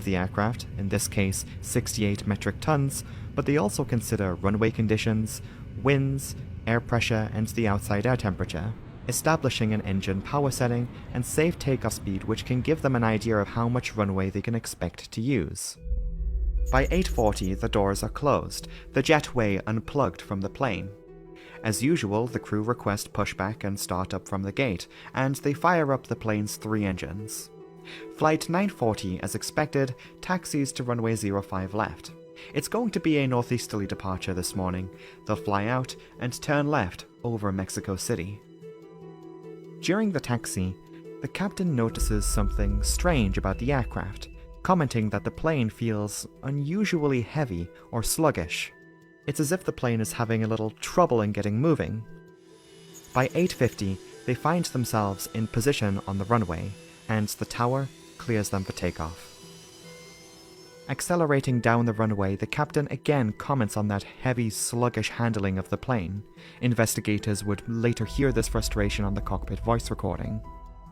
of the aircraft, in this case 68 metric tons, but they also consider runway conditions, winds, air pressure, and the outside air temperature, establishing an engine power setting and safe takeoff speed which can give them an idea of how much runway they can expect to use. By 8:40, the doors are closed, the jetway unplugged from the plane. As usual, the crew request pushback and startup from the gate, and they fire up the plane's 3 engines. Flight 940, as expected, taxis to runway 05 left. It's going to be a northeasterly departure this morning. They'll fly out and turn left over Mexico City. During the taxi, the captain notices something strange about the aircraft, commenting that the plane feels unusually heavy or sluggish. It's as if the plane is having a little trouble in getting moving. By 8:50, they find themselves in position on the runway, and the tower clears them for takeoff. Accelerating down the runway, the captain again comments on that heavy, sluggish handling of the plane. Investigators would later hear this frustration on the cockpit voice recording.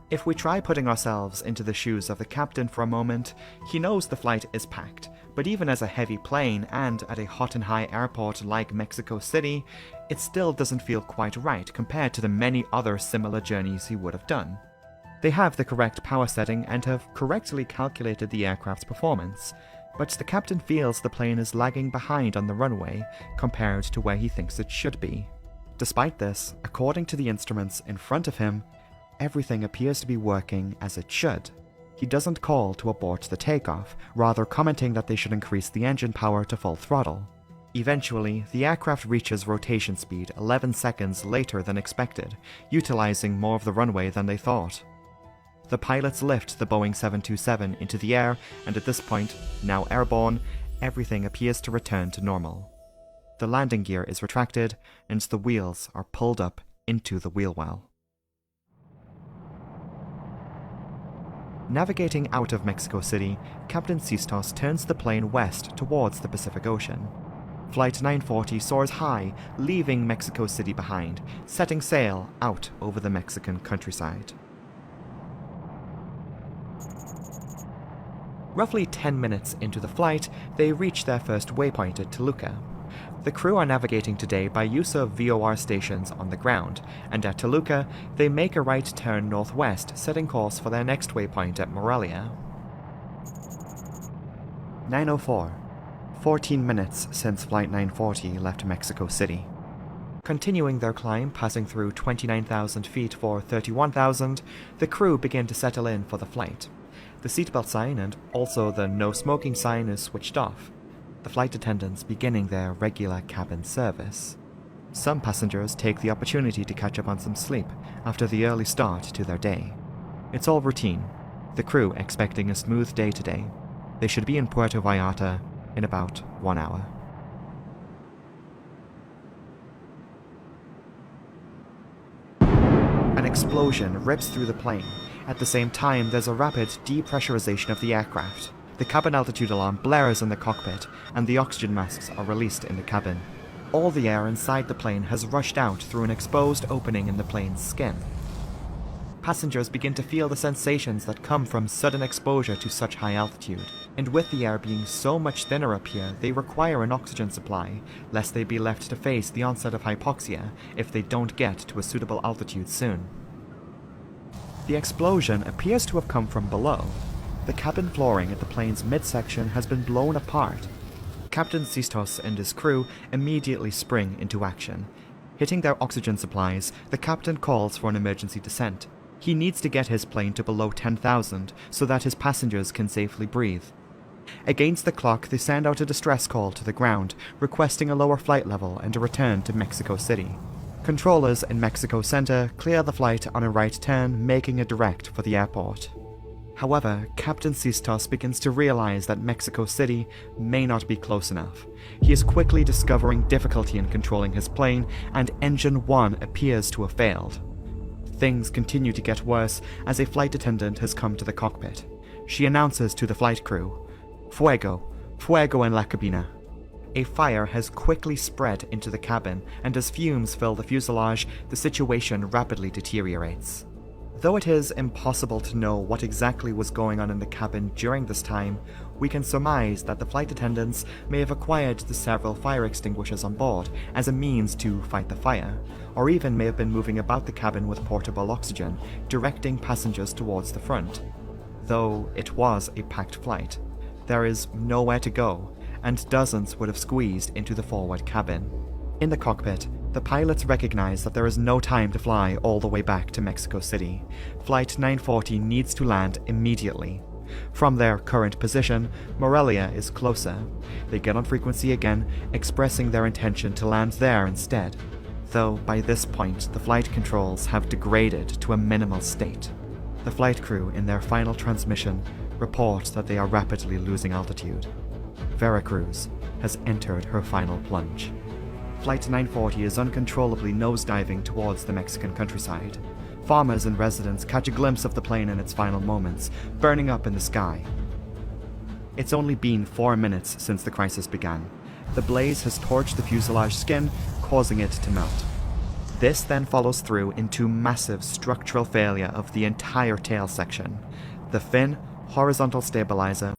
If we try putting ourselves into the shoes of the captain for a moment, he knows the flight is packed, but even as a heavy plane and at a hot and high airport like Mexico City, it still doesn't feel quite right compared to the many other similar journeys he would have done. They have the correct power setting and have correctly calculated the aircraft's performance, but the captain feels the plane is lagging behind on the runway compared to where he thinks it should be. Despite this, according to the instruments in front of him, everything appears to be working as it should. He doesn't call to abort the takeoff, rather commenting that they should increase the engine power to full throttle. Eventually, the aircraft reaches rotation speed 11 seconds later than expected, utilizing more of the runway than they thought. The pilots lift the Boeing 727 into the air, and at this point, now airborne, everything appears to return to normal. The landing gear is retracted, and the wheels are pulled up into the wheel well. Navigating out of Mexico City, Captain Sistos turns the plane west towards the Pacific Ocean. Flight 940 soars high, leaving Mexico City behind, setting sail out over the Mexican countryside. Roughly 10 minutes into the flight, they reach their first waypoint at Toluca. The crew are navigating today by use of VOR stations on the ground, and at Toluca, they make a right turn northwest, setting course for their next waypoint at Morelia. 9:04. 14 minutes since Flight 940 left Mexico City. Continuing their climb, passing through 29,000 feet for 31,000, the crew begin to settle in for the flight. The seatbelt sign and also the no smoking sign is switched off, the flight attendants beginning their regular cabin service. Some passengers take the opportunity to catch up on some sleep after the early start to their day. It's all routine, the crew expecting a smooth day today. They should be in Puerto Vallarta in about 1 hour. An explosion rips through the plane. At the same time, there's a rapid depressurization of the aircraft. The cabin altitude alarm blares in the cockpit, and the oxygen masks are released in the cabin. All the air inside the plane has rushed out through an exposed opening in the plane's skin. Passengers begin to feel the sensations that come from sudden exposure to such high altitude, and with the air being so much thinner up here, they require an oxygen supply, lest they be left to face the onset of hypoxia if they don't get to a suitable altitude soon. The explosion appears to have come from below. The cabin flooring at the plane's midsection has been blown apart. Captain Sistos and his crew immediately spring into action. Hitting their oxygen supplies, the captain calls for an emergency descent. He needs to get his plane to below 10,000 so that his passengers can safely breathe. Against the clock, they send out a distress call to the ground, requesting a lower flight level and a return to Mexico City. Controllers in Mexico Center clear the flight on a right turn, making a direct for the airport. However, Captain Sistos begins to realize that Mexico City may not be close enough. He is quickly discovering difficulty in controlling his plane, and Engine 1 appears to have failed. Things continue to get worse as a flight attendant has come to the cockpit. She announces to the flight crew, "Fuego, fuego en la cabina." A fire has quickly spread into the cabin, and as fumes fill the fuselage, the situation rapidly deteriorates. Though it is impossible to know what exactly was going on in the cabin during this time, we can surmise that the flight attendants may have acquired the several fire extinguishers on board as a means to fight the fire, or even may have been moving about the cabin with portable oxygen, directing passengers towards the front. Though it was a packed flight, there is nowhere to go, and dozens would have squeezed into the forward cabin. In the cockpit, the pilots recognize that there is no time to fly all the way back to Mexico City. Flight 940 needs to land immediately. From their current position, Morelia is closer. They get on frequency again, expressing their intention to land there instead. Though by this point, the flight controls have degraded to a minimal state. The flight crew, in their final transmission, report that they are rapidly losing altitude. Veracruz has entered her final plunge. Flight 940 is uncontrollably nosediving towards the Mexican countryside. Farmers and residents catch a glimpse of the plane in its final moments, burning up in the sky. It's only been 4 minutes since the crisis began. The blaze has torched the fuselage skin, causing it to melt. This then follows through into massive structural failure of the entire tail section. The fin, horizontal stabilizer,